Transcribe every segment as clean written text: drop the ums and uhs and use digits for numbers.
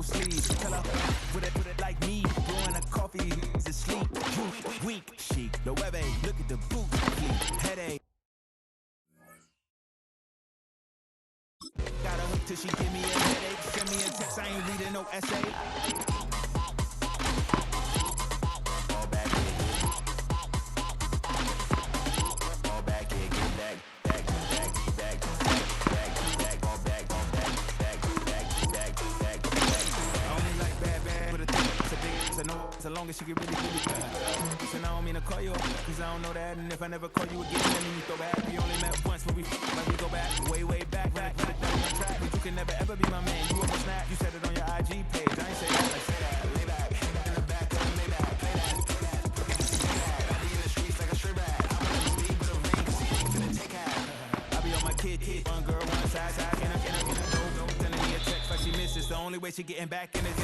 sleeves. Tell her with it like me, blowing a coffee to sleep. Weak, chic, the web look at the boot, headache. Got a hook till she give me a headache. Send me a text, I ain't reading no essay. All back in. All back in, get back. All back. I only like bad, but it's a big, so no, so long as she get really bad. So now I don't mean to call you up, cause I don't know that. And if I never call you again, then you throw back. We only met once, but we go back, way back. Track, but you can never ever be my man. You ever snap, you said it on your IG page. I ain't say that, like say that. Lay back, in the back of the Maybach, play that. I be in the streets like a straight rat. I'm on the speed with a ring, see it to the take half. I be on my kid, one girl, one side, in a go, sending me a text like she misses. The only way she getting back in it.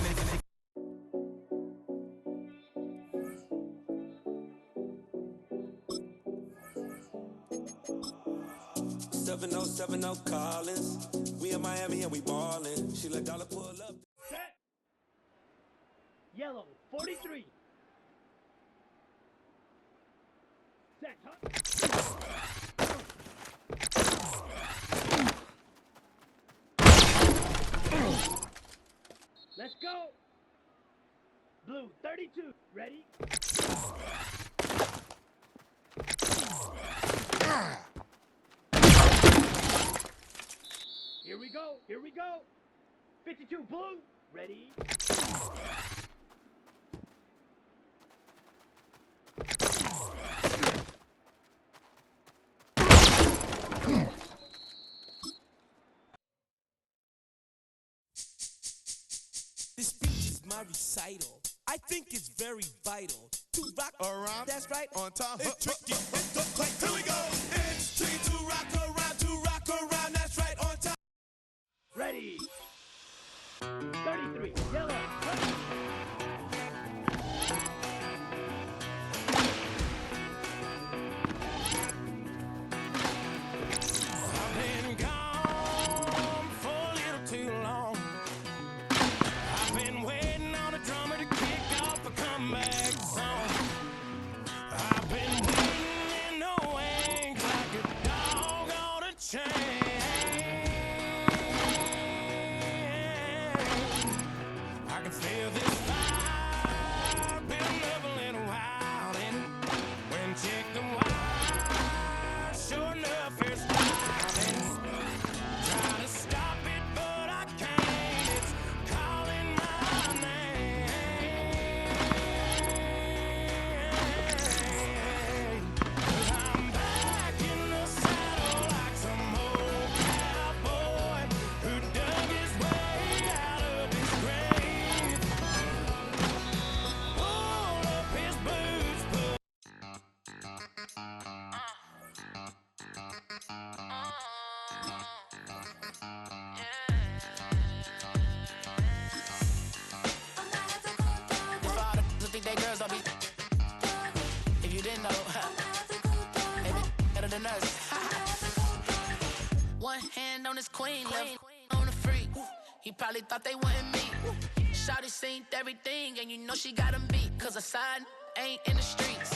7070 Collins. We in Miami and we ballin'. She let Dollar pull up. Set. Yellow, 43. Set, huh? Let's go. Blue, 32. Ready? Here we go. 52 blue. Ready? This speech is my recital. I think it's very vital to rock around. That's right. On time. It's tricky. It's the play. Here we go. It's tricky to rock around. That's right. On time. Ready. 33. Yellow. I've been gone for a little too long. I've been waiting on a drummer to kick off a comeback song. I've been waiting in the wings like a dog on a chain. I can feel this fire building up a little wild in it. When chicken wild, sure enough it's wild. Try to stop it, but I can't. It's calling my name. 'Cause I'm back in the saddle like some old cowboy who dug his way out of his grave. Pulled up his boots, put For all the think they girls don't be. If you didn't know, they be better than us. One hand on his queen, left on the freak. He probably thought they wanted me. Shawty seen everything, and you know she got him beat. 'Cause her side ain't in the streets.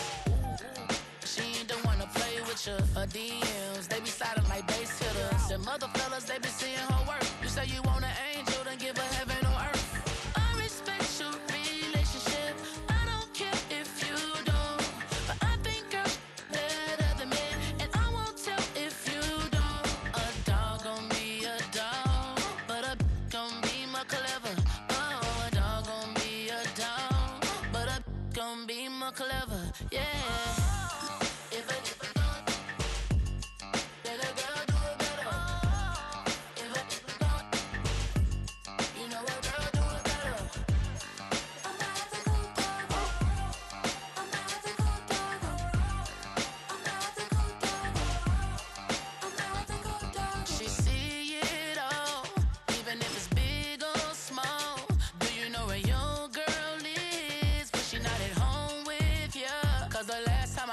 She ain't the one to play with you. Her DMs, they be sliding like base hitters. The mother fellas, they be seeing her work. You say you want an angel, then give her heaven on earth. I respect your relationship. I don't care if you don't. But I think girls better than men. And I won't tell if you don't. A dog gon' be a dog. But a gon' be more clever. Oh, a dog gon' be a dog. But a gon' be more clever. Yeah. If a then a girl do it better. If a you know a girl do it better. I'm not the good dog. I'm not the good dog. I'm not the good dog. I'm not the good dog. She see it all, even if it's big or small. Do you know where your girl is? But she not at home with ya. 'Cause the last time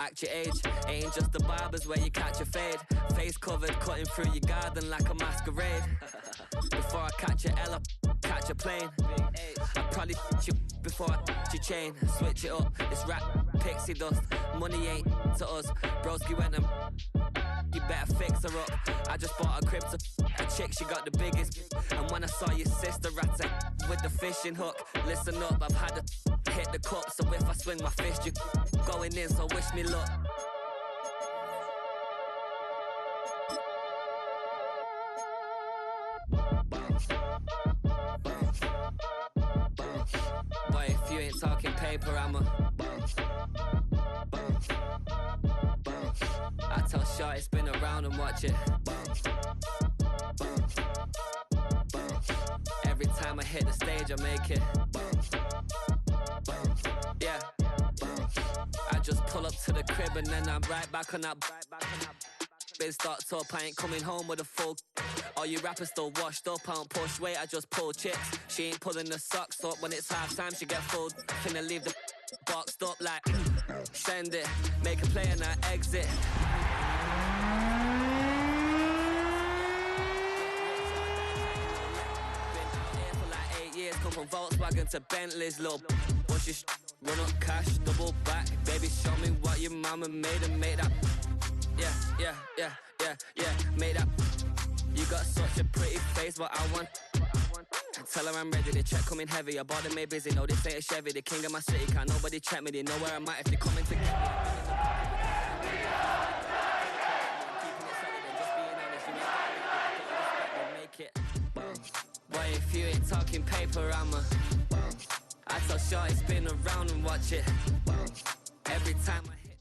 act your age. Ain't just the barbers where you catch a fade. Face covered, cutting through your garden like a masquerade. Before I catch a L, I catch a plane. I probably you before I your chain. Switch it up, it's rap, pixie dust. Money ain't to us. Broski went and you better fix her up. I just bought a crib to a chick, she got the biggest. And when I saw your sister rat with the fishing hook, listen up, I've had to hit the cup. So if I swing my fist, you going in, so wish me luck. Boy, if you ain't talking paper, I'm a I tell Shorty spin around and watch it. Every time I hit the stage, I make it. Yeah. I just pull up to the crib and then I'm right back on that. Been starts up, I ain't coming home with a full. All you rappers still washed up, I don't push weight, I just pull chicks. She ain't pulling the socks up when it's half time, she get full. Finna leave the boxed up like send it, make a play and I exit. Years, come from Volkswagen to Bentleys, little what's your run up cash, double back, baby show me what your mama made and make that, yeah, make that, you got such a pretty face, but I want, tell her I'm ready, the check coming heavy, I bought them made busy, no this ain't a Chevy, the king of my city, can't nobody check me, they know where I'm at if they coming to get me. Boy, if you ain't talking paper, I'm a I tell Shorty spin around and watch it. Every time I hit.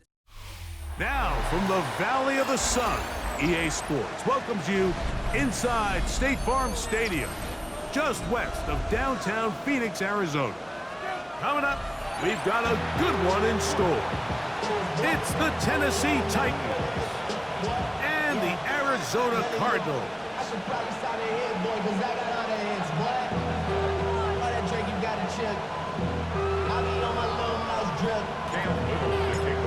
Now, from the Valley of the Sun, EA Sports welcomes you inside State Farm Stadium, just west of downtown Phoenix, Arizona. Coming up, we've got a good one in store. It's the Tennessee Titans and the Arizona Cardinals. I should probably sign a hit, boy, because I got other hits, boy. All that drink you got to chip. I'll be on my little mouse drip.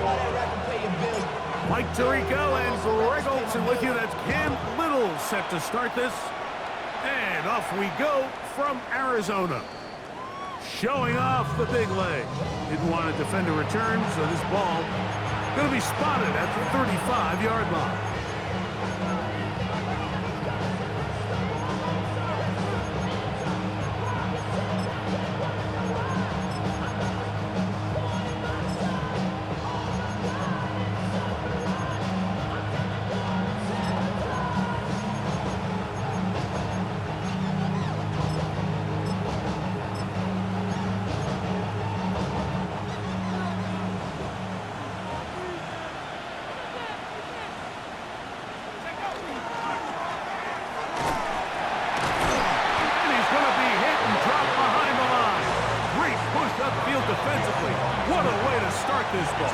All that rap and pay your bills. Mike Tirico and Greg Olson with you. That's Cam Little set to start this. And off we go from Arizona. Showing off the big leg. Didn't want to defend a return, so this ball going to be spotted at the 35-yard line. Defensively. What a way to start this ball.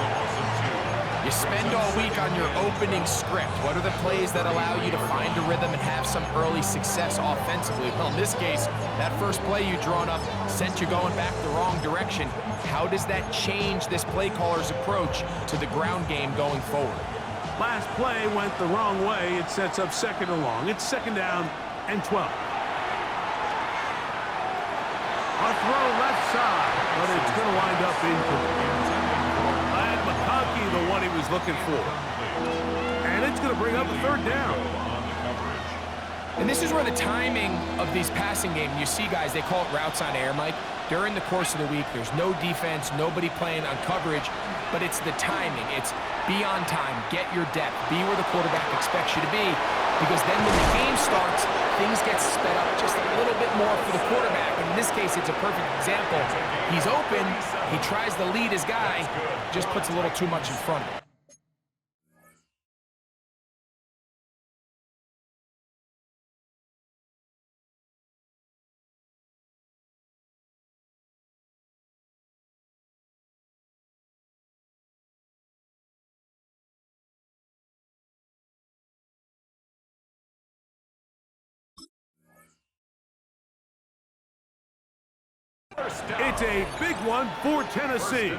You spend all week on your opening script. What are the plays that allow you to find a rhythm and have some early success offensively? Well, in this case, that first play you drawn up sent you going back the wrong direction. How does that change this play caller's approach to the ground game going forward? Last play went the wrong way. It sets up second and long. It's second down and 12. A throw left side, but it's going to wind up incomplete. Glad McConkey, the one he was looking for. And it's going to bring up a third down. And this is where the timing of these passing games, you see guys, they call it routes on air, Mike. During the course of the week, there's no defense, nobody playing on coverage, but it's the timing. It's be on time, get your depth, be where the quarterback expects you to be, because then when the game starts, things get sped up just a little bit more for the quarterback. And in this case, it's a perfect example. He's open, he tries to lead his guy, just puts a little too much in front of him. It's a big one for Tennessee.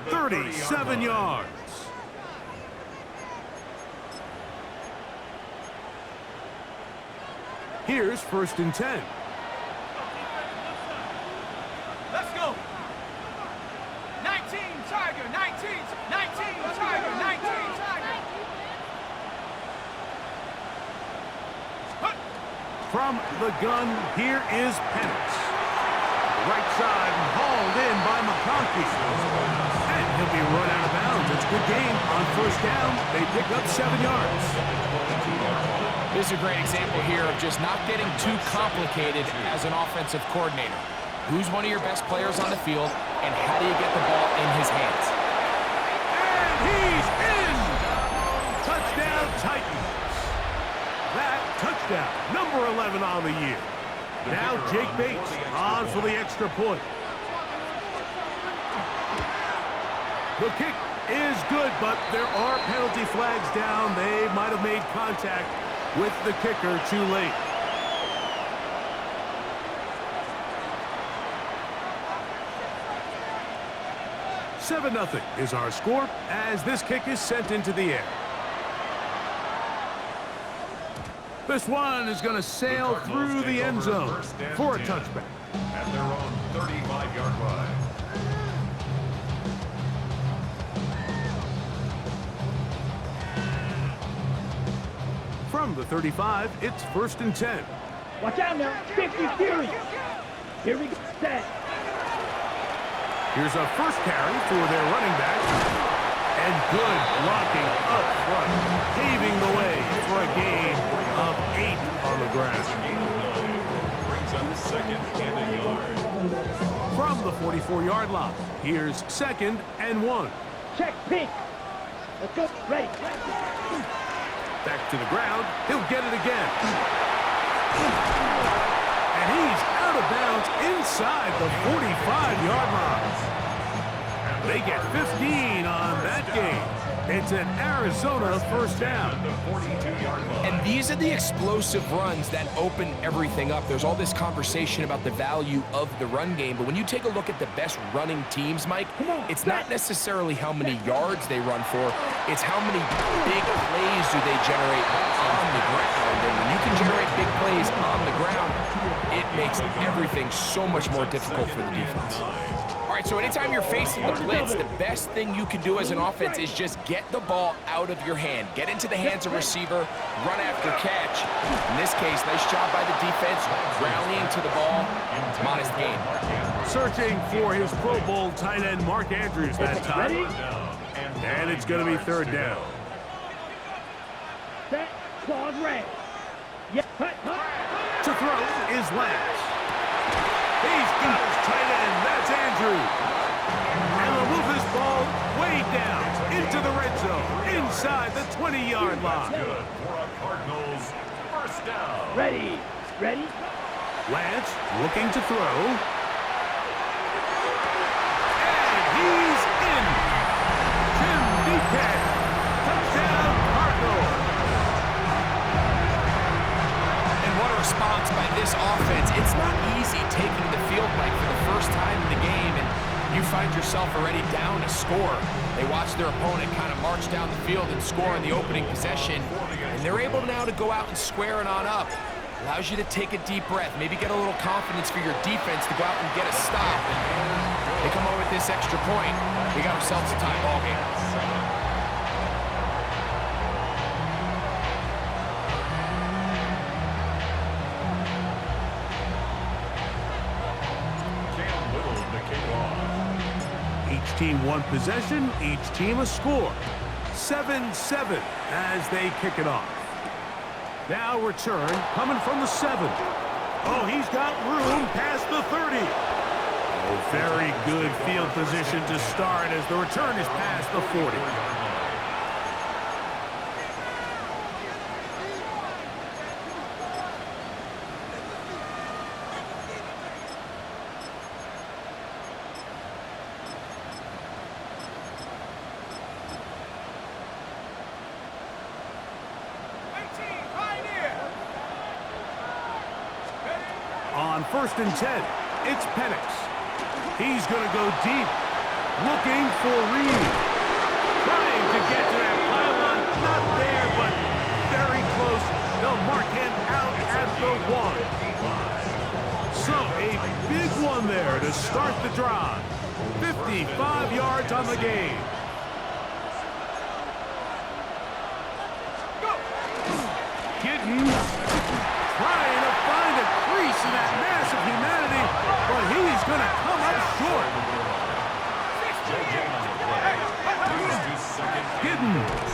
37 yards. Here's 1st and 10. Let's go. 19 Tiger, 19 Tiger, 19 Tiger. From the gun, here is Penix. Right side hauled in by McConkey. And he'll be run out of bounds. It's a good game on 1st down. They pick up 7 yards. This is a great example here of just not getting too complicated as an offensive coordinator. Who's one of your best players on the field, and how do you get the ball in his hands? And he's in! Touchdown Titans. That touchdown, number 11 on the year. Now Jake Bates on for the extra point. The kick is good, but there are penalty flags down. They might have made contact with the kicker too late. Seven 0 is our score as this kick is sent into the air. This one is going to sail through the end zone for a touchback. At their own 35-yard line. From the 35, it's 1st and 10. Watch out now. 50 Fury. Here we go. Set. Here's a first carry for their running back. And good blocking up front, paving the way for a gain of 8 on the ground. Brings up 2nd and a yard. From the 44-yard line, here's 2nd and 1. Check pink. Let's go. Ready. Back to the ground. He'll get it again. And he's out of bounds inside the 45-yard line. They get 15 on that game. It's an Arizona 1st down. And these are the explosive runs that open everything up. There's all this conversation about the value of the run game, but when you take a look at the best running teams, Mike, it's not necessarily how many yards they run for, it's how many big plays do they generate on the ground. And when you can generate big plays on the ground, it makes everything so much more difficult for the defense. All right, so anytime you're facing the blitz, the best thing you can do as an offense is just get the ball out of your hand. Get into the hands of receiver, run after catch. In this case, nice job by the defense, rallying to the ball, modest gain. Searching for his Pro Bowl tight end Mark Andrews that time. And it's going to be 3rd down. Set. Claws red. Yeah. To throw is Lance. He's got his tight end. That's Andrews. And they'll move this ball way down into the red zone, inside the 20-yard line. Good for a Cardinals 1st down. Ready. Ready. Lance looking to throw. And he's in. Jim DK. Touchdown, Cardinals. And what a response by this offense. It's not easy taking the field, Mike, for the first time in the game, and you find yourself already down a score. They watch their opponent kind of march down the field and score in the opening possession, and they're able now to go out and square it on up. Allows you to take a deep breath, maybe get a little confidence for your defense to go out and get a stop. And they come over with this extra point. We got ourselves a tie ball game. Each team one possession, each team a score. 7-7 as they kick it off. Now return coming from the 7. Oh, he's got room past the 30. Oh, very good field position to start as the return is past the 40. On 1st and 10, it's Penix. He's going to go deep, looking for Reed. Trying to get to that pylon, not there, but very close. They'll mark him out at the 1. on the game. Giddens trying to find a crease in that mass of humanity, but he's going to come up short. Giddens.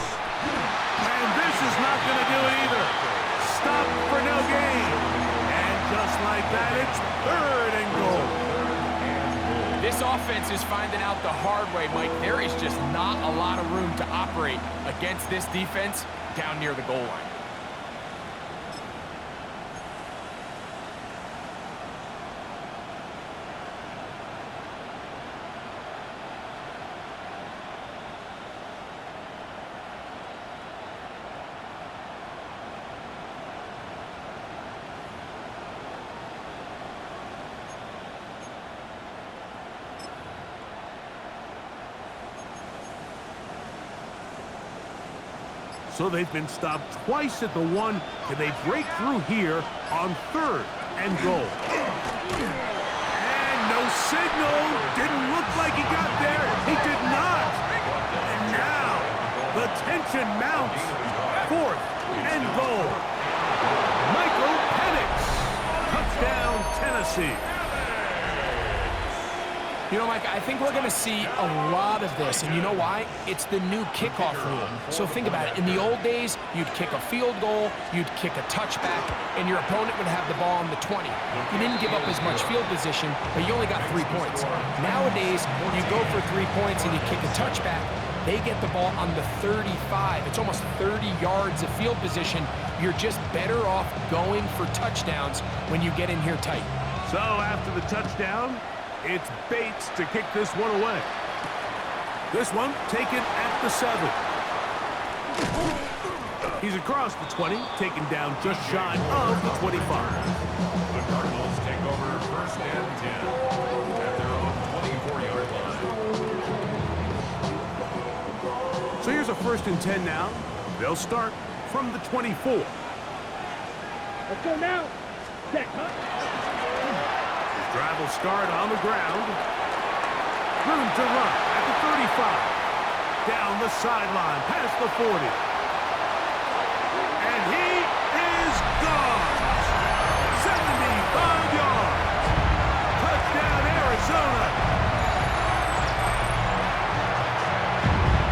And this is not going to do it either. Stop for no gain. And just like that, it's 3rd and goal. This offense is finding out the hard way, Mike. There is just not a lot of room to operate against this defense down near the goal line. So they've been stopped twice at the 1. Can they break through here on 3rd and goal? And no signal. Didn't look like he got there. He did not. And now the tension mounts. 4th and goal. Michael Penix. Touchdown, Tennessee. You know, Mike, I think we're going to see a lot of this, and you know why? It's the new kickoff rule. So think about it. In the old days, you'd kick a field goal, you'd kick a touchback, and your opponent would have the ball on the 20. You didn't give up as much field position, but you only got 3 points. Nowadays, you go for 3 points and you kick a touchback, they get the ball on the 35. It's almost 30 yards of field position. You're just better off going for touchdowns when you get in here tight. So after the touchdown, it's Bates to kick this one away. This one taken at the 7. He's across the 20, taken down just shy of the 25. The Cardinals take over 1st and 10 at their own 24-yard line. So here's a 1st and 10 now. They'll start from the 24. Let's go now. Set, huh? Drive will start on the ground. Room to run at the 35. Down the sideline, past the 40. And he is gone. 75 yards. Touchdown, Arizona.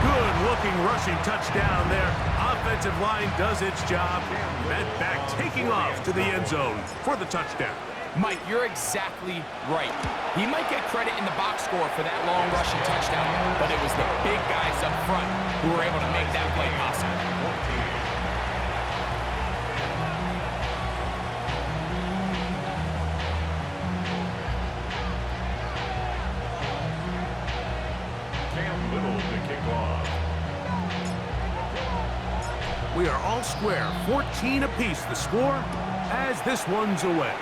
Good-looking rushing touchdown there. Offensive line does its job. Met back taking off to the end zone for the touchdown. Mike, you're exactly right. He might get credit in the box score for that long rushing touchdown, but it was the big guys up front who were able to make that play possible. Cam Little to kick off. We are all square, 14 apiece the score as this one's away.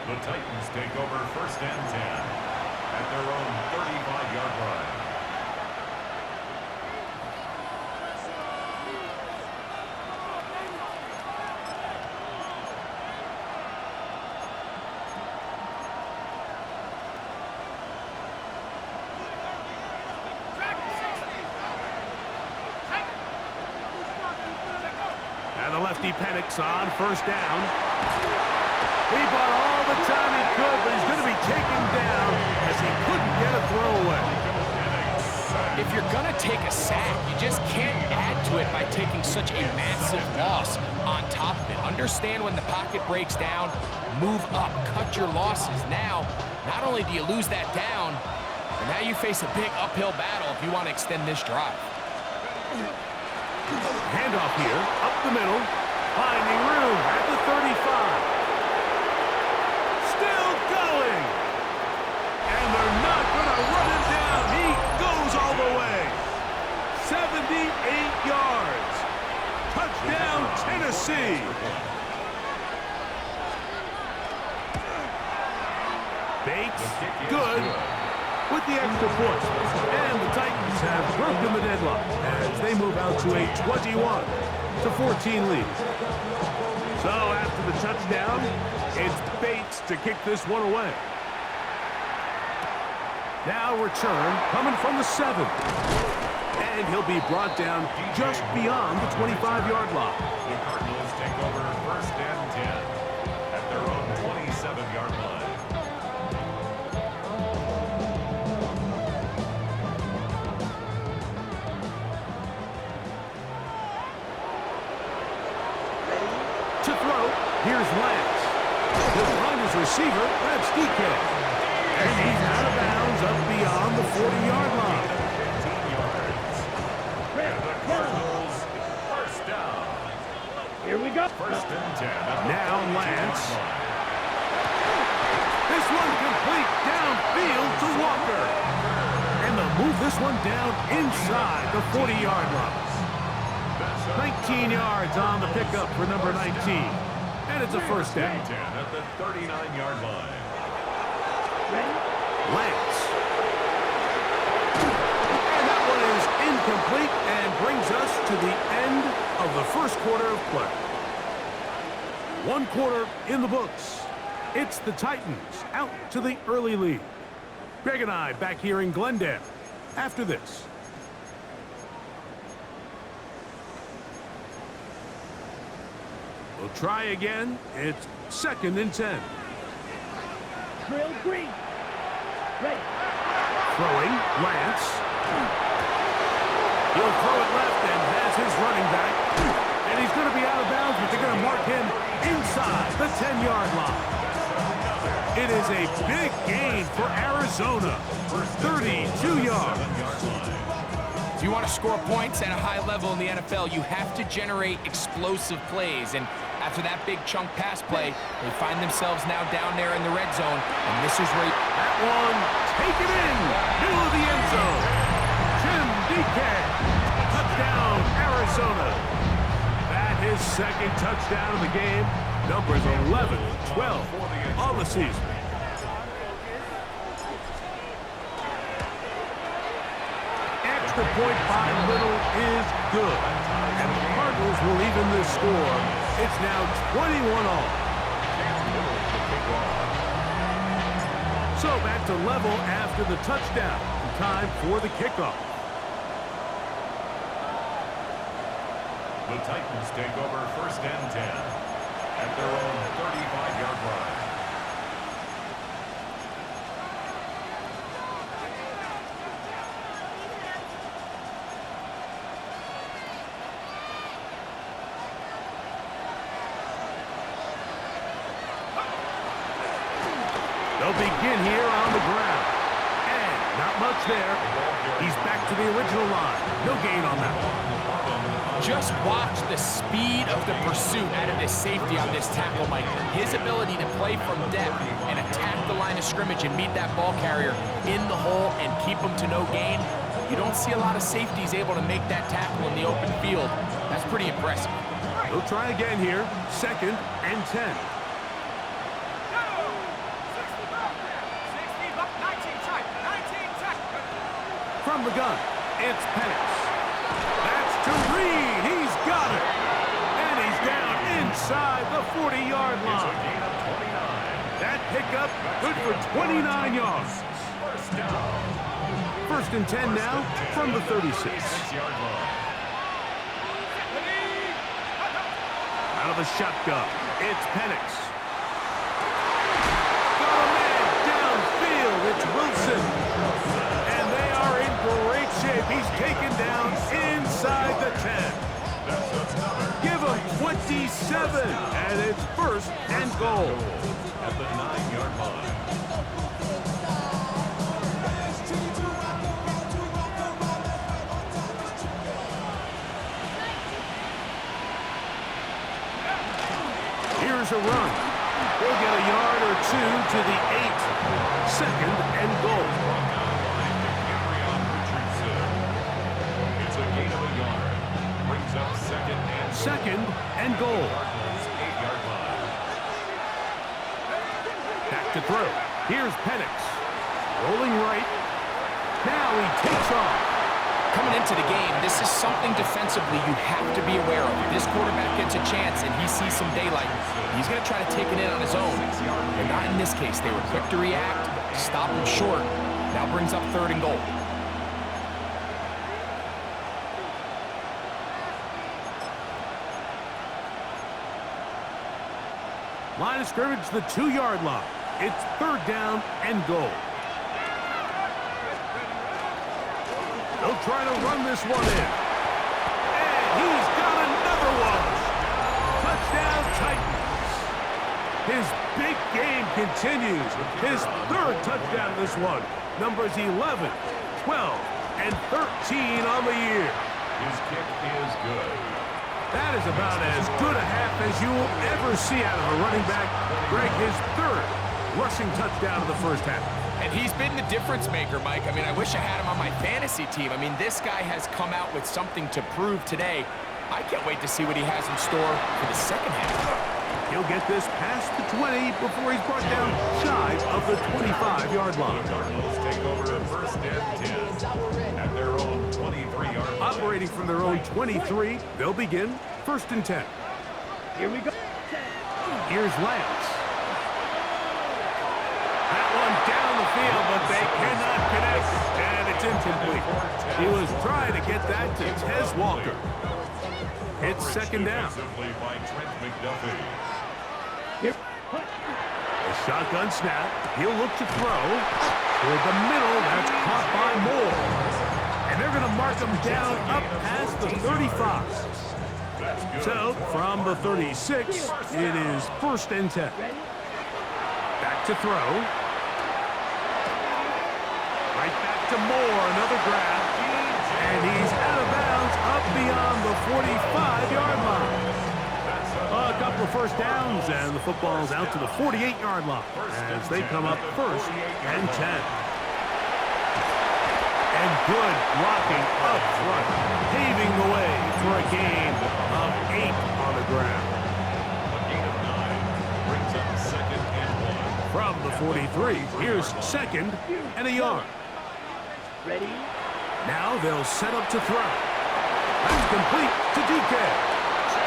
The Titans take over 1st and 10 at their own 35-yard line. And the lefty Penix on 1st down. He bought all the time he could, but he's going to be taken down as he couldn't get a throwaway. If you're going to take a sack, you just can't add to it by taking such a massive loss on top of it. Understand when the pocket breaks down, move up, cut your losses. Now, not only do you lose that down, but now you face a big uphill battle if you want to extend this drive. Handoff here, up the middle, finding room at the 35. Still going. And they're not going to run him down. He goes all the way. 78 yards. Touchdown, Tennessee. Bates, good, with the extra point. And the Titans have broken the deadlock as they move out to a 21-14 lead. So after the touchdown, it's Bates to kick this one away. Now return coming from the 7. And he'll be brought down just beyond the 25-yard line. The Cardinals take over first and 10 at their own 27-yard line. To throw, here's Lance. He'll find his receiver, that's DK. And he's out of bounds up beyond the 40-yard line. 15 yards. And the Cardinals, first down. Here we go. First and 10 at the Now 42-yard Lance. line. This one complete downfield to Walker. And they'll move this one down inside the 40-yard line. 19 yards on the pickup for number 19. And it's a first down. 10 at the 39-yard line. Lance. And that one is incomplete and brings us to the end of the first quarter of play. 1 quarter in the books. It's the Titans out to the early lead. Greg and I back here in Glendale after this. We'll try again. It's 2nd and 10. Drill green. Ready. Throwing, Lance. He'll throw it left and has his running back. And he's going to be out of bounds, but they're going to mark him inside the 10-yard line. It is a big gain for Arizona. 32 yards. If you want to score points at a high level in the NFL, you have to generate explosive plays. And after that big chunk pass play, they find themselves now down there in the red zone. And this is where That one, take it in, middle of the end zone. Jim DK, touchdown, Arizona. That is 2nd touchdown of the game. Numbers 11, 12 on the season. Extra point by Little is good. And the Cardinals will even this score. It's now 21-all. So back to level after the touchdown. Time for the kickoff. The Titans take over first and 10 at their own 35-yard line. They'll begin here on the ground. And not much there. He's back to the original line. No gain on that one. just watch the speed of the pursuit out of this safety on this tackle, Mike. His ability to play from depth and attack the line of scrimmage and meet that ball carrier in the hole and keep him to no gain. You don't see a lot of safeties able to make that tackle in the open field. That's pretty impressive. They'll try again here. 2nd and 10. From the gun, it's Penix. That's to Reed. He's got it. And he's down inside the 40-yard line. That pickup good for 29 yards. First and 10 now from the 36. Out of the shotgun, it's Penix. Got a man downfield. It's Wilson. And they are in great shape. He's taken down inside the 10. Give him 27, and it's 1st and goal. At the 9-yard line. Here's a run. They'll get a yard or two to the 8. 2nd and goal. It's a gain of a yard. Brings up 2nd and goal. 8-yard line. Back to throw. Here's Penix. Rolling right. Now he takes off. Coming into the game, this is something defensively you have to be aware of. If this quarterback gets a chance and he sees some daylight, he's going to try to take it in on his own. But not in this case. They were quick to react, stop him short, Now brings up 3rd and goal. Line of scrimmage, the 2-yard line. It's 3rd down and goal. They'll try to run this one in. And he's got another one. Touchdown, Titans. His big game continues. His 3rd touchdown in this one. Numbers 11, 12, and 13 on the year. His kick is good. That is about as good a half as you will ever see out of a running back. Greg, his 3rd rushing touchdown of the first half. And he's been the difference maker, Mike. I mean, I wish I had him on my fantasy team. I mean, this guy has come out with something to prove today. I can't wait to see what he has in store for the second half. He'll get this past the 20 before he's brought down shy of the 25-yard line. Cardinals take over 1st and 10 at their own 23-yard line. Operating from their own 23, they'll begin 1st and 10. Here we go. Here's Lance. That one down the field, but they cannot connect, and it's incomplete. He was trying to get that to Tez Walker. It's 2nd down. By Trent McDuffie. A shotgun snap. He'll look to throw. Toward the middle, that's caught by Moore. And they're going to mark him down up past the 35. So, from the 36, it is 1st and 10. Back to throw. Right back to Moore, another grab. And he's out of bounds up beyond the 45-yard line. A couple of 1st downs, and the football's out to the 48-yard line as they come up 1st and 10. And good blocking up front, paving the way for a gain of 8 on the ground. A gain of 9 brings up 2nd and 1. From the 43, here's 2nd and a yard. Ready? Now they'll set up to throw. That's complete to DK.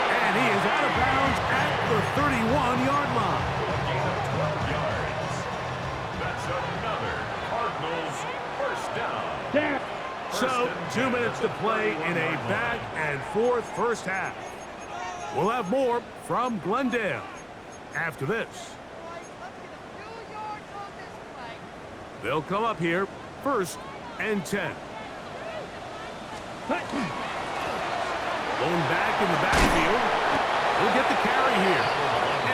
And he is out of bounds at the 31-yard line. A gain of 12 yards. That's another Cardinals 1st down. There. So, 2 minutes to play in a back and forth first half. We'll have more from Glendale after this. They'll come up here 1st and 10. Going back in the backfield. He'll get the carry here.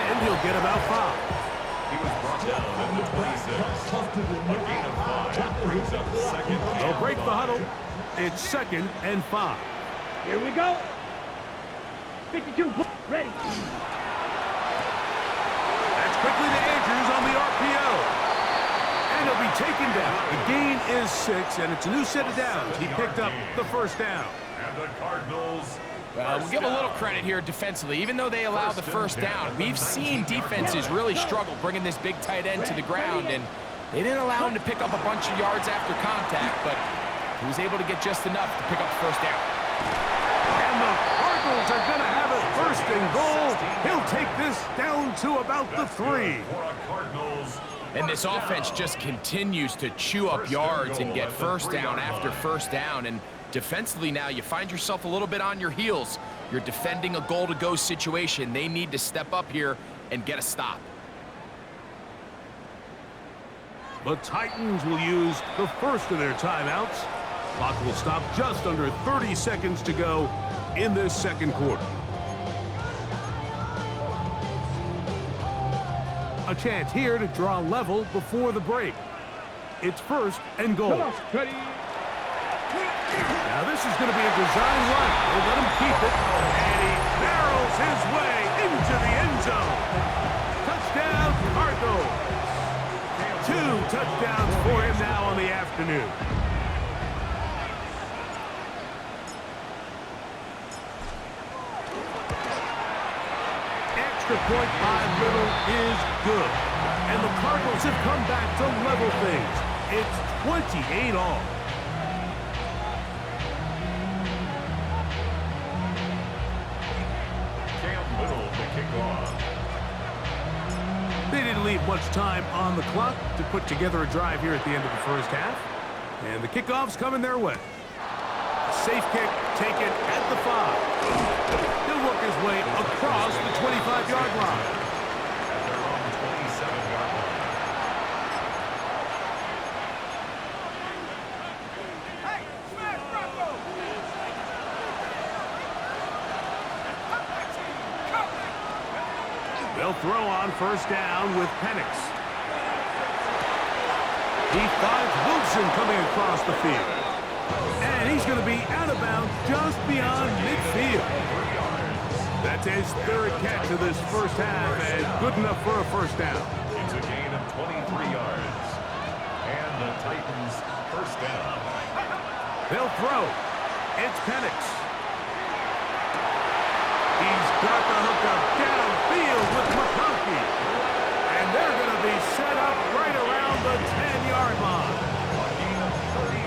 And he'll get about 5. He was brought down at the 26. A gain of 5 brings up 2nd. They'll break the huddle. It's 2nd and 5. Here we go. 52, ready. That's quickly to Andrews on the RPO. And he'll be taken down. The gain is 6, and it's a new set of downs. He picked up the 1st down. And the Cardinals. We'll give a little credit here defensively. Even though they allowed the 1st down, we've seen defenses really struggle bringing this big tight end to the ground, and they didn't allow him to pick up a bunch of yards after contact, but he was able to get just enough to pick up the 1st down. And the Cardinals are going to have it 1st and goal. He'll take this down to about the 3. And this offense just continues to chew up yards and get 1st down after 1st down. And defensively now, you find yourself a little bit on your heels. You're defending a goal-to-go situation. They need to step up here and get a stop. The Titans will use the first of their timeouts. Clock will stop just under 30 seconds to go in this 2nd quarter. A chance here to draw level before the break. It's 1st and goal. Now this is going to be a design run. They'll let him keep it, and he barrels his way into the end zone. Touchdown, Cardinals. 2 touchdowns for him now on the afternoon. Extra point by Little is good. And the Cardinals have come back to level things. It's 28 all. Cam Little to kick off. They didn't leave much time on the clock to put together a drive here at the end of the first half. And the kickoff's coming their way. Safe kick taken at the 5. He'll work his way across the 25-yard line. At their own 27-yard line. They'll throw on first down with Penix. He finds Wilson coming across the field. And he's going to be out of bounds just beyond midfield. That's his third catch of this first half, and good enough for a first down. It's a gain of 23 yards. And the Titans first down. They'll throw. It's Penix. He's got the hookup downfield with McConkey. And they're going to be set up right around the 10-yard line.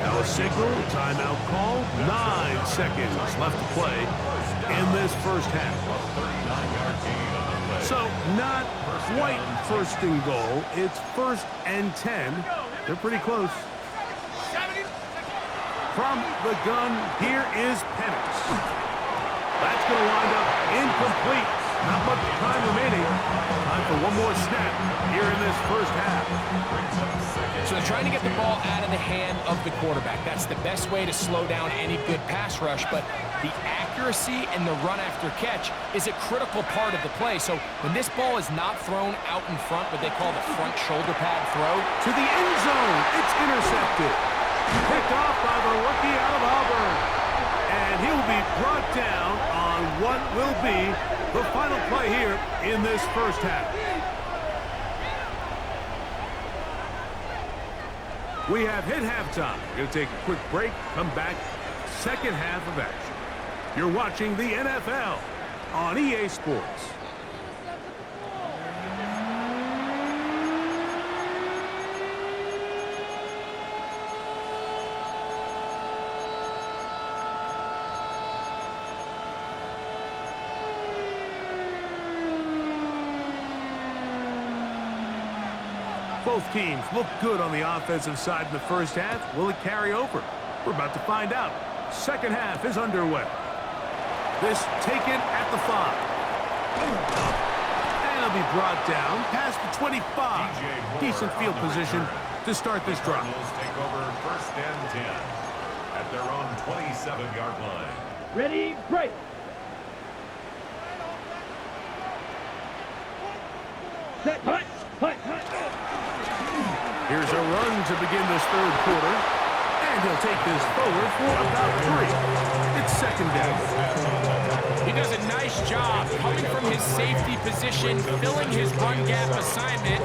Now a signal, timeout call, 9 seconds left to play in this first half. So not quite first and goal. It's 1st and 10. They're pretty close. From the gun, here is Penix. That's going to wind up incomplete. Not much time remaining. Time for one more snap here in this first half. So they're trying to get the ball out of the hand of the quarterback. That's the best way to slow down any good pass rush, but the accuracy and the run after catch is a critical part of the play. So when this ball is not thrown out in front, what they call the front shoulder pad throw, to the end zone, it's intercepted. Picked off by the rookie out of Auburn. And he'll be brought down on what will be the final play here in this first half. We have hit halftime. We're going to take a quick break, come back, second half of action. You're watching the NFL on EA Sports. Both teams look good on the offensive side in the first half. Will it carry over? We're about to find out. Second half is underway. This taken at the 5. And it'll be brought down past the 25. Decent field position to start this drive. Take over 1st and 10 at their own 27-yard line. Ready, break. Set, hut, hut, hut. Here's a run to begin this third quarter. And he'll take this forward for about 3. It's second down. he does a nice job coming from his safety position, filling his run gap assignment.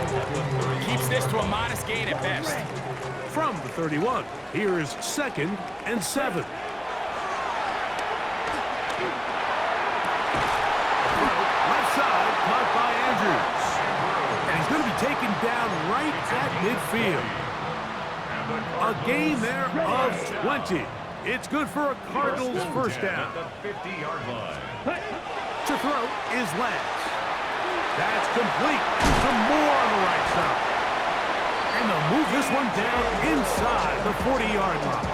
Keeps this to a modest gain at best. From the 31, here's 2nd and 7. Left side, caught by Andrews. And he's going to be taken down right at midfield. A gain there of 20. It's good for a Cardinals first down. At the 50-yard line. To throw is Lance. That's complete. Some more on the right side. And they'll move this one down inside the 40-yard line.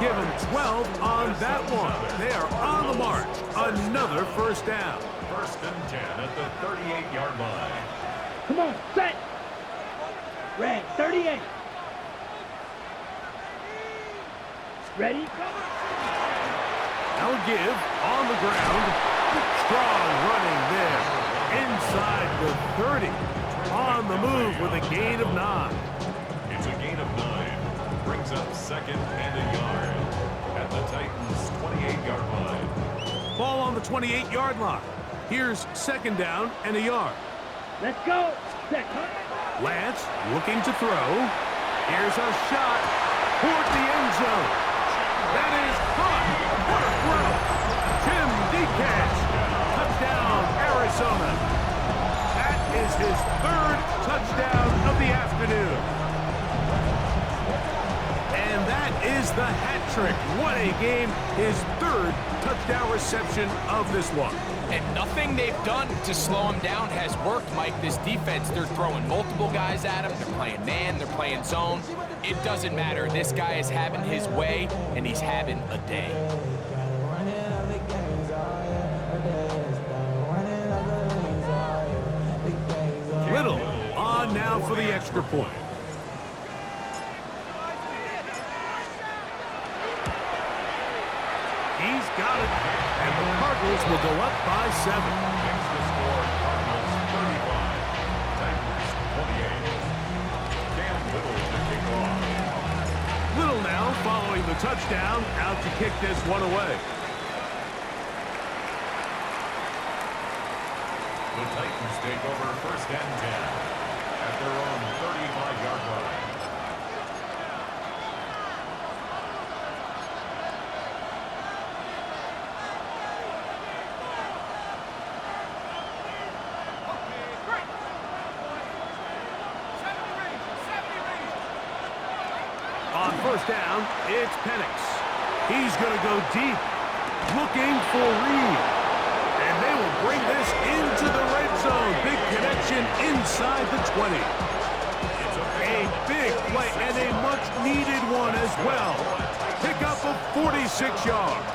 Give them 12 on that one. They are on the march. Another first down. 1st and 10 at the 38-yard line. Come on, set. Red, 38. Ready, Now give on the ground. Strong running there. Inside the 30. On the move with a gain of 9. It's a gain of 9. Brings up 2nd and a yard at the Titans' 28-yard line. Ball on the 28-yard line. Here's 2nd down and a yard. let's go. Set, Lance looking to throw. Here's a shot toward the end zone. That is caught. What a throw. Tim DeCash. Touchdown, Arizona. That is his 3rd touchdown of the afternoon. And that is the hat trick Derrick, what a game. His third touchdown reception of this one. And nothing they've done to slow him down has worked, Mike. This defense, they're throwing multiple guys at him. They're playing man, they're playing zone. It doesn't matter. This guy is having his way, and he's having a day. Little on now for the extra point. He's got it, and the Cardinals will go up by 7. Makes the score Cardinals 35, Titans 28. Cam Little to kick off. Little now following the touchdown, out to kick this one away. The Titans take over 1st and 10 at their own 35-yard line. On 1st down, it's Penix. He's going to go deep, looking for Reed. And they will bring this into the red zone. Big connection inside the 20. A big play and a much-needed one as well. Pick up of 46 yards.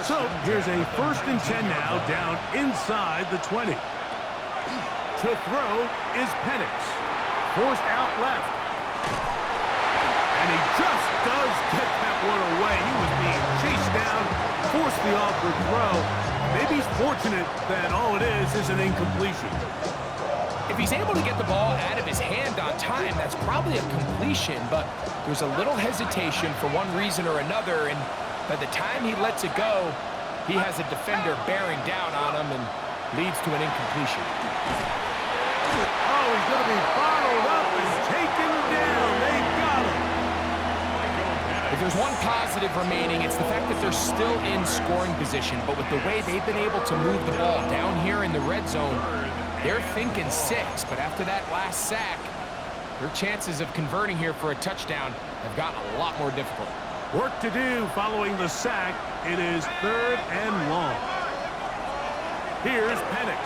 So here's a 1st and 10 now, down inside the 20. To throw is Penix. Forced out left. And he just does get that one away. He was being chased down, forced the awkward throw. Maybe he's fortunate that all it is an incompletion. If he's able to get the ball out of his hand on time, that's probably a completion, but there's a little hesitation for one reason or another, and by the time he lets it go, he has a defender bearing down on him and leads to an incompletion. Oh, he's going to be bottled up and taken down. They got him. If there's one positive remaining, it's the fact that they're still in scoring position, but with the way they've been able to move the ball down here in the red zone, they're thinking 6, but after that last sack, their chances of converting here for a touchdown have gotten a lot more difficult. Work to do following the sack. It is 3rd and long. Here's Penix.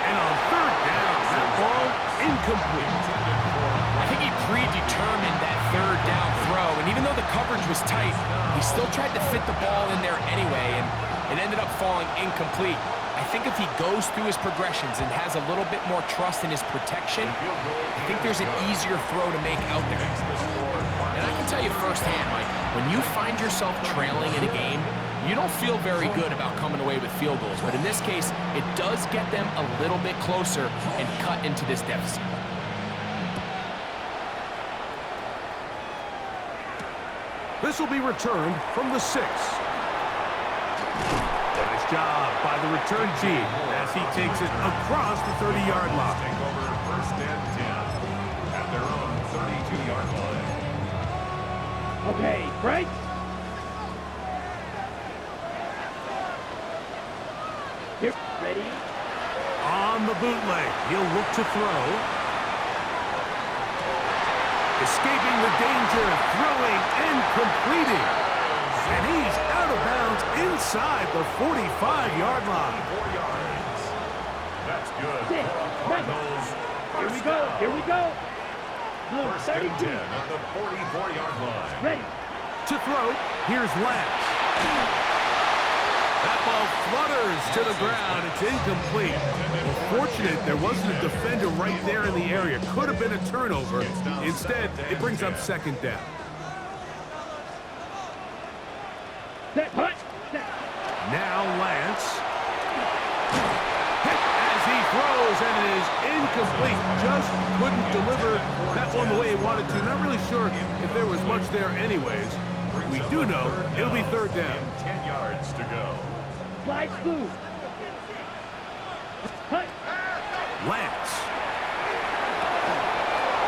And on 3rd down, that ball incomplete. I think he predetermined that 3rd down throw, and even though the coverage was tight, he still tried to fit the ball in there anyway, and it ended up falling incomplete. I think if he goes through his progressions and has a little bit more trust in his protection, I think there's an easier throw to make out there. And I can tell you firsthand, Mike, when you find yourself trailing in a game, you don't feel very good about coming away with field goals. But in this case, it does get them a little bit closer and cut into this deficit. This will be returned from the 6. Nice job by the return team as he takes it across the 30-yard line. Take over 1st and 10 at their own 32-yard line. Okay, break. Here, ready. On the bootleg, he'll look to throw. Escaping the danger, throwing and completing. And he's out of bounds inside the 45-yard line. 4 yards. That's good. Six, Cardinals. Here we go. Here we go. Blue, 1st and 10 32. at the 44-yard line. Ready. To throw, here's Lance. That ball flutters to the ground. It's incomplete. Fortunate there wasn't a defender right there in the area. Could have been a turnover. Instead, it brings up 2nd down. Set, hut. Set. Now Lance. Hit as he throws, and it is incomplete. Just couldn't deliver that one the way he wanted to. Not really sure if there was much there anyways. We do know it'll be 3rd down. 10 yards to go. Flags blue. Hut. Lance.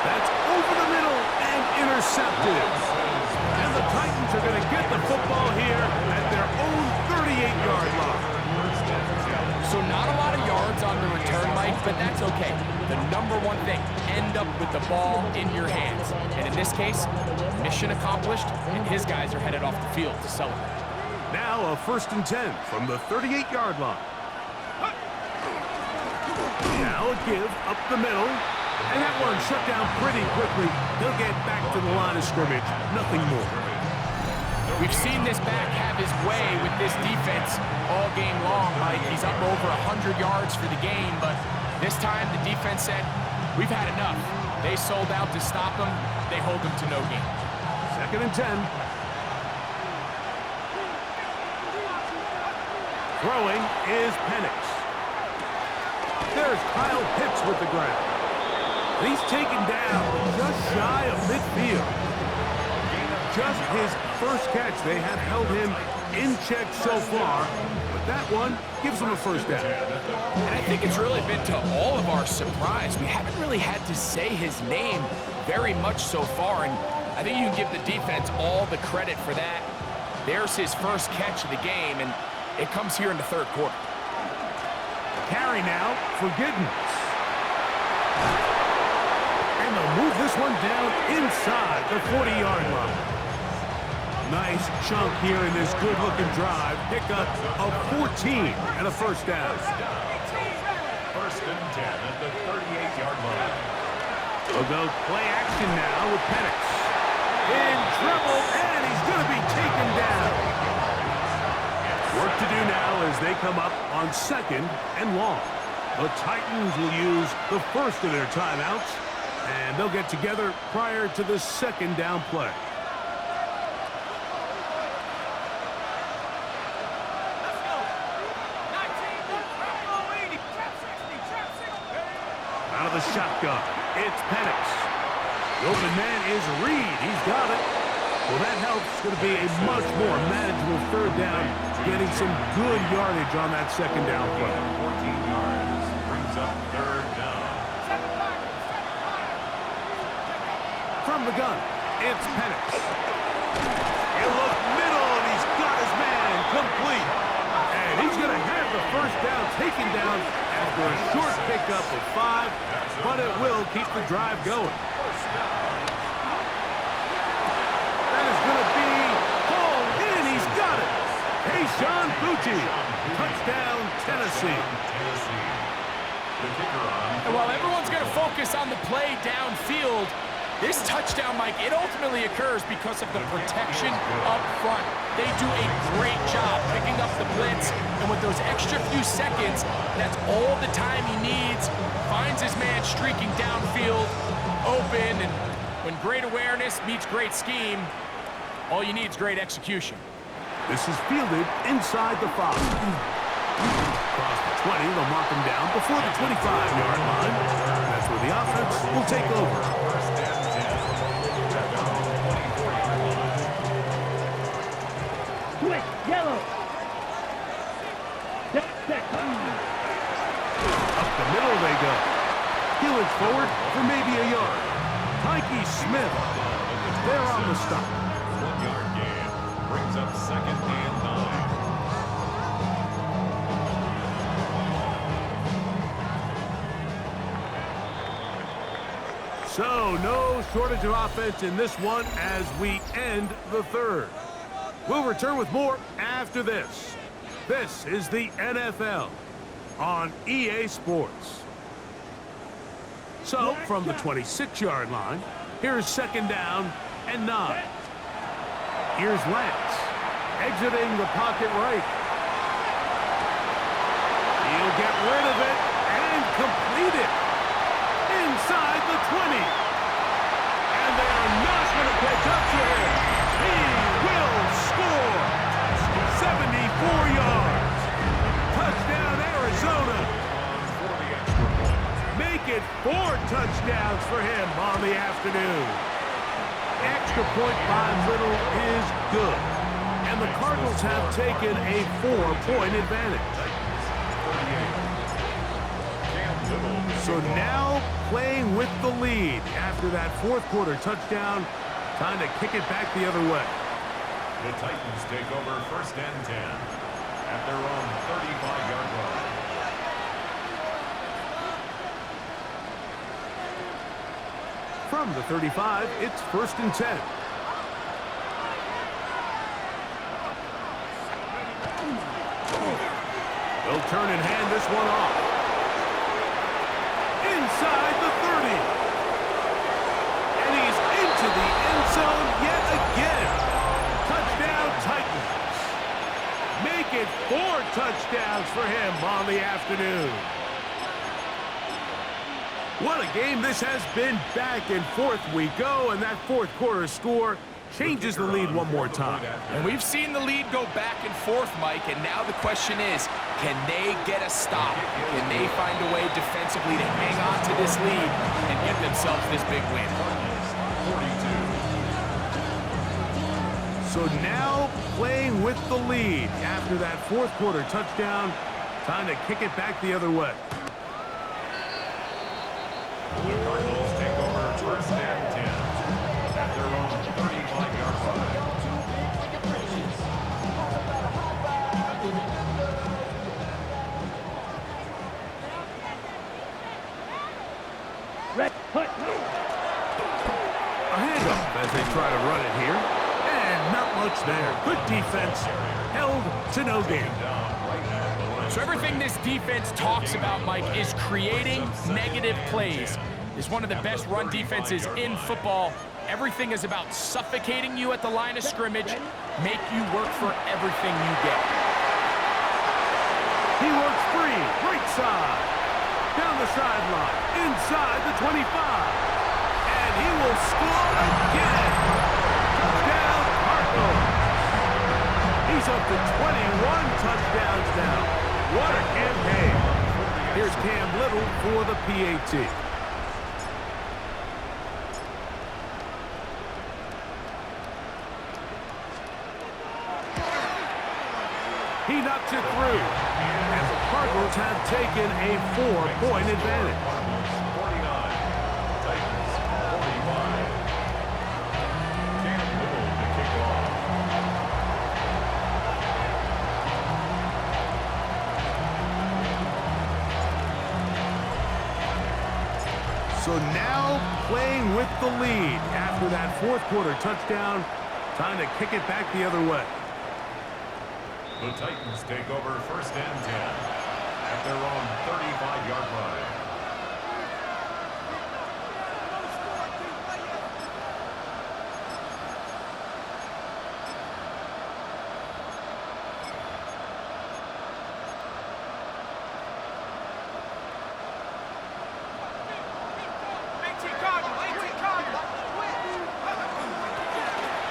That's over the middle and intercepted. And the Titans are going to get the football here at their own 38-yard line. So not a lot of yards on the return, Mike, but that's okay. The number one thing, end up with the ball in your hands. And in this case, mission accomplished, and his guys are headed off the field to celebrate. Now a 1st and 10 from the 38-yard line. Now a give up the middle. And that one shut down pretty quickly. He'll get back to the line of scrimmage. Nothing more. We've seen this back have his way with this defense all game long, Mike. He's up over 100 yards for the game, but this time the defense said, we've had enough. They sold out to stop him. They hold him to no gain. 2nd and 10. Throwing is Penix. There's Kyle Pitts with the grab. He's taken down just shy of midfield. Just his first catch. They have held him in check so far, but that one gives him a 1st down. And I think it's really been to all of our surprise. We haven't really had to say his name very much so far, and I think you can give the defense all the credit for that. There's his first catch of the game, and it comes here in the 3rd quarter. Carry now for Giddens. And they'll move this one down inside the 40-yard line. Nice chunk here in this good-looking drive. Pickup of 14 and a 1st down. 1st and 10 at the 38-yard line. We'll go play action now with Penix. In trouble, and he's going to be taken down. Work to do now as they come up on 2nd and long. The Titans will use the first of their timeouts, and they'll get together prior to the 2nd down play. Out of the shotgun, it's Penix. The open man is Reed. He's got it. Well, that helps. It's going to be a much more manageable 3rd down, getting some good yardage on that 2nd down play. 14 yards brings up 3rd down. From the gun, it's Penix. He'll look middle, and he's got his man complete. And he's going to have the 1st down taken down after a short pickup of 5, but it will keep the drive going. That is going to be hauled in. He's got it. Hey, Sean Bucci. Touchdown, Tennessee. And while everyone's going to focus on the play downfield, this touchdown, Mike, it ultimately occurs because of the protection up front. They do a great job picking up the blitz, and with those extra few seconds, that's all the time he needs. Finds his man streaking downfield, open, and when great awareness meets great scheme, all you need is great execution. This is fielded inside the 5. Across the 20, they'll mark him down before the 25-yard line. That's where the offense will take over. Switch, yellow. Up the middle they go. Heeling forward for maybe a yard. Tyke Smith. They're on the stop. 1-yard gain brings up 2nd and 9. So no shortage of offense in this one as we end the 3rd. We'll return with more after this. This is the NFL on EA Sports. So, from the 26-yard line, here's 2nd down and 9. Here's Lance, exiting the pocket right. He'll get rid of it and complete it inside the 20. And they are not going to catch up to him. He will score. 74 yards. Touchdown, Arizona. Make it 4 touchdowns for him on the afternoon. Extra point by Little is good. And the Cardinals have taken a 4-point advantage. So now playing with the lead after that 4th quarter touchdown. Time to kick it back the other way. The Titans take over 1st and 10 at their own 35-yard line. From the 35, it's 1st and 10. They'll turn and hand this one off. Inside the 30. And he's into the end zone yet again. Touchdown Titans. Make it 4 touchdowns for him on the afternoon. What a game this has been. Back and forth we go, and that fourth quarter score changes the lead one more time. And we've seen the lead go back and forth, Mike, and now the question is, can they get a stop? Can they find a way defensively to hang on to this lead and get themselves this big win? 42. So now playing with the lead after that fourth quarter touchdown, time to kick it back the other way. The Cardinals take over 1st and 10 at their own 35-yard line. Red, hut. A handoff as they try to run it here. And not much there. Good defense. Held to no gain. So everything this defense talks about, Mike, is creating negative plays. It's one of the best run defenses in football. Everything is about suffocating you at the line of scrimmage, make you work for everything you get. He works free, right side. Down the sideline, inside the 25. And he will score again. Touchdown, Cardinals. He's up to 21 touchdowns now. What a campaign. Here's Cam Little for the PAT. He knocks it through. And the Cardinals have taken a 4-point advantage. 49. Titans 45. Cam Little to kick off. So now playing with the lead after that fourth quarter touchdown. Time to kick it back the other way. The Titans take over 1st and 10 at their own 35-yard line.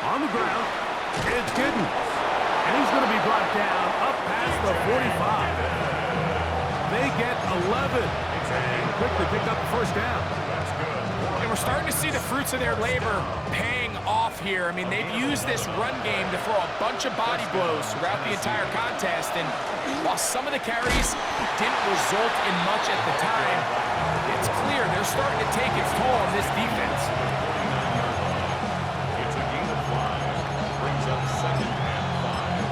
On the ground, it's Giddens. And he's going to be brought down up past the 45. They get 11 and quickly pick up the first down. And we're starting to see the fruits of their labor paying off here. I mean, they've used this run game to throw a bunch of body blows throughout the entire contest. And while some of the carries didn't result in much at the time, it's clear they're starting to take its toll on this defense. It's a gain of 5. Brings up 2nd and 5.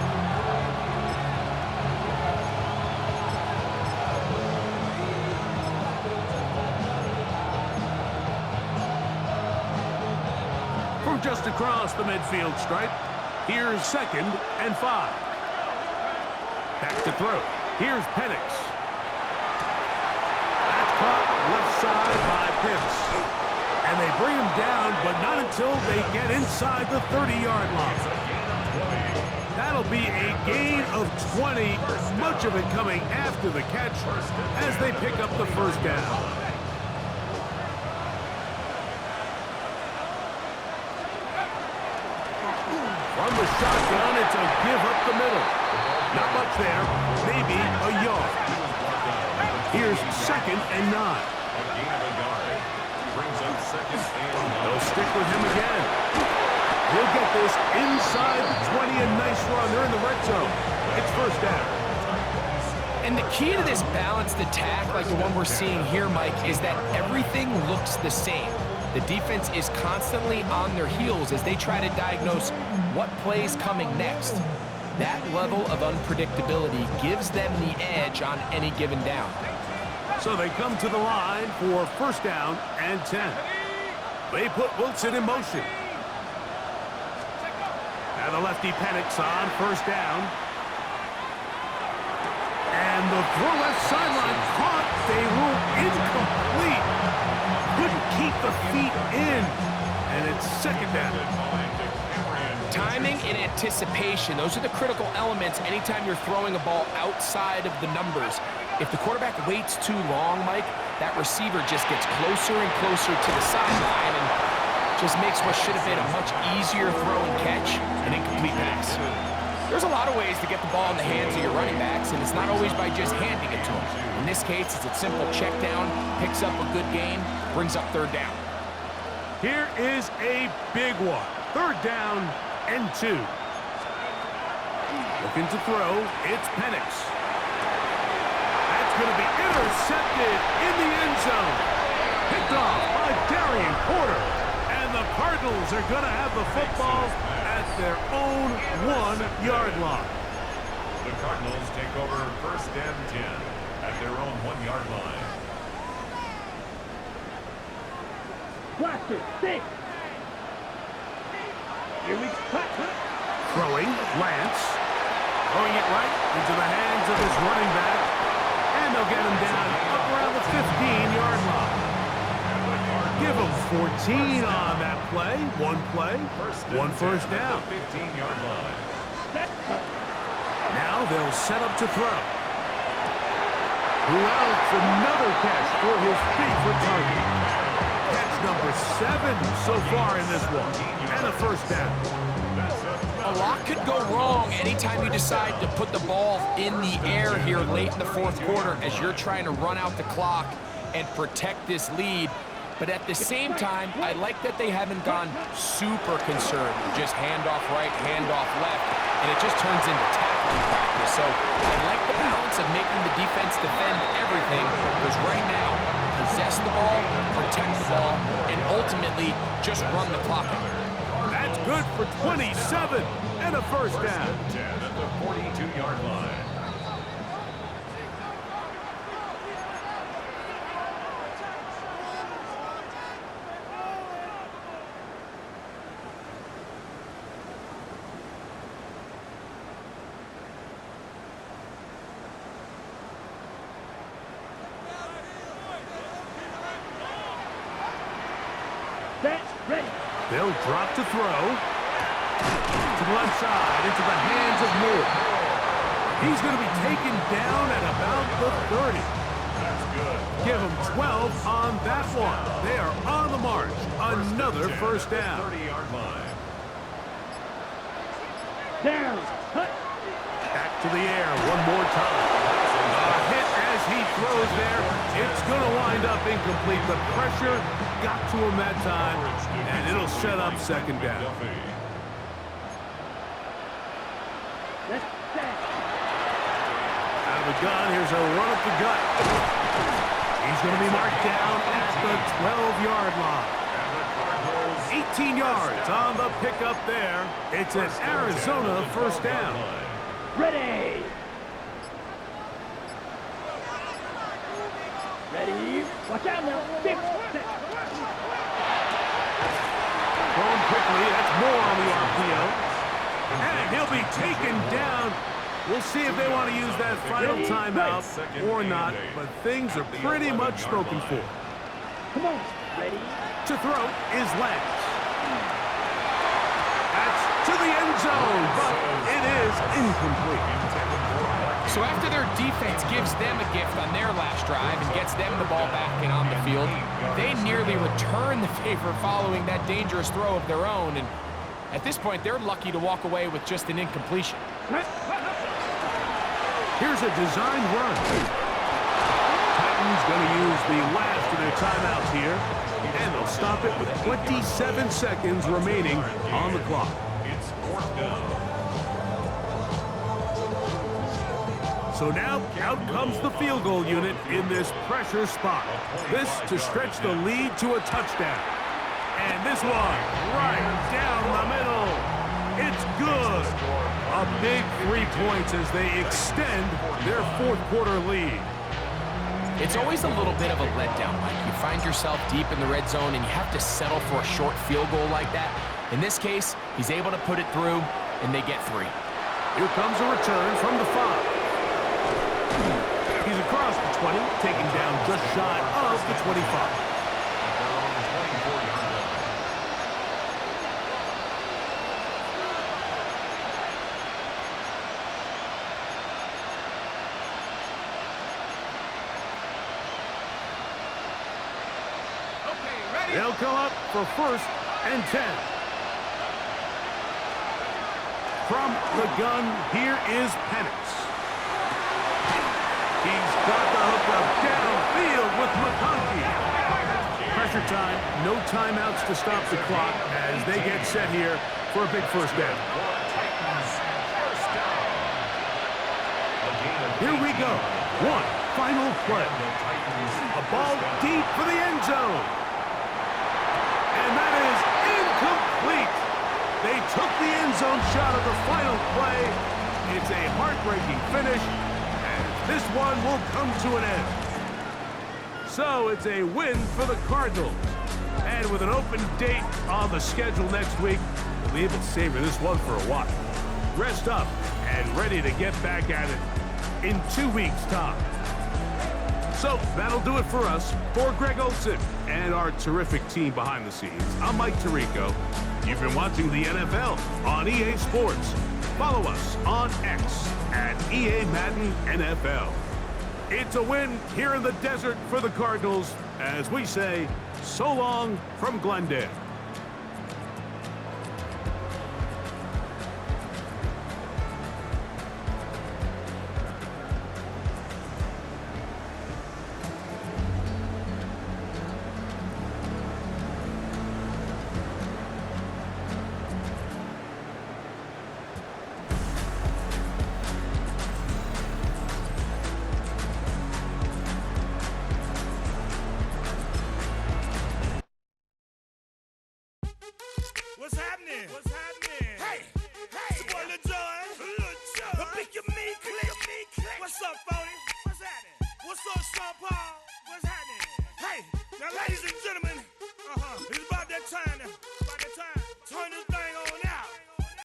From just across the midfield stripe, here's 2nd and 5. Back to throw. Here's Penix. That's caught left side by Pitts. And they bring him down, but not until they get inside the 30-yard line. That'll be a gain of 20, much of it coming after the catch as they pick up the first down. From the shotgun, it's a give up the middle. Not much there, maybe a yard. Here's 2nd and 9. A gain of a yard. Brings up 2nd and 9. They'll stick with him again. He'll get this inside the 20, a nice run. They're in the red zone. It's first down. And the key to this balanced attack, like the one we're seeing here, Mike, is that everything looks the same. The defense is constantly on their heels as they try to diagnose what play's coming next. That level of unpredictability gives them the edge on any given down. So they come to the line for first down and 10. They put Wilson in motion. And the lefty panics on first down. And the throw left sideline caught. They rule incomplete. Couldn't keep the feet in. And it's second down. Timing and anticipation, those are the critical elements anytime you're throwing a ball outside of the numbers. If the quarterback waits too long, Mike, that receiver just gets closer and closer to the sideline and just makes what should have been a much easier throw and catch an incomplete pass. There's a lot of ways to get the ball in the hands of your running backs, and it's not always by just handing it to them. In this case, it's a simple check down, picks up a good gain, brings up third down. Here is a big one. Third down and 2. Looking to throw, it's Penix. That's going to be intercepted in the end zone. Picked off by Darian Porter. And the Cardinals are going to have the football at their own 1-yard line. The Cardinals take over first and 10 at their own 1-yard line. Blaster, stick. Here we go. Throwing, Lance. Throwing it right into the hands of his running back. And they'll get him down up around the 15-yard line. Give him 14 on that play. One play, one first down. 15-yard line. Now they'll set up to throw. Who else? Another catch for his favorite target. Catch number 7 so far in this one. And a first down. A lot could go wrong anytime you decide to put the ball in the air here late in the fourth quarter as you're trying to run out the clock and protect this lead. But at the same time, I like that they haven't gone super concerned. Just handoff right, handoff left, and it just turns into tackling practice. So I like the balance of making the defense defend everything, because right now, possess the ball, protect the ball, and ultimately just run the clock out. That's good for 27 and a first down. 10 at the 42-yard line. Ready. They'll drop to throw. To the left side, into the hands of Moore. He's going to be taken down at about the 30. That's good. Give him 12 on that one. They are on the march. Another first down. 30-yard line. Down. Hut. Back to the air one more time. A hit as he throws there. It's going to wind up incomplete. The pressure got to him that time, and it'll set up second down. Let's stand. Out of the gun, here's a run up the gut. He's going to be marked down at the 12-yard line. 18 yards on the pickup there. It's an Arizona first down. Ready. Ready. Watch out now. 6. Thrown quickly. That's more on the RPO. And he'll be taken down. We'll see if they want to use that final timeout or not, but things are pretty much spoken for. Come on. Ready. To throw is Lance. That's to the end zone, but it is incomplete. So after their defense gives them a gift on their last drive and gets them the ball back and on the field, they nearly return the favor following that dangerous throw of their own. And at this point, they're lucky to walk away with just an incompletion. Here's a designed run. Titans going to use the last of their timeouts here, and they'll stop it with 27 seconds remaining on the clock. It's fourth down. So now, out comes the field goal unit in this pressure spot. This to stretch the lead to a touchdown. And this one, right down the middle. It's good. A big 3 points as they extend their fourth quarter lead. It's always a little bit of a letdown, Mike. You find yourself deep in the red zone, and you have to settle for a short field goal like that. In this case, he's able to put it through, and they get 3. Here comes a return from the 5. He's across the 20, taken down just shy of the 25. They'll come up for 1st and 10. From the gun, here is Penix. He's got the hookup downfield with McConkey. Pressure time, no timeouts to stop the clock as they get set here for a big 1st down. Here we go. One final play. A ball deep for the end zone. And that is incomplete. They took the end zone shot of the final play. It's a heartbreaking finish, and this one will come to an end. So it's a win for the Cardinals. And with an open date on the schedule next week, we'll be able to savor this one for a while. Rest up and ready to get back at it in 2 weeks' time. So that'll do it for us. For Greg Olson and our terrific team behind the scenes, I'm Mike Tirico. You've been watching the NFL on EA Sports. Follow us on X at EA Madden NFL. It's a win here in the desert for the Cardinals as we say so long from Glendale.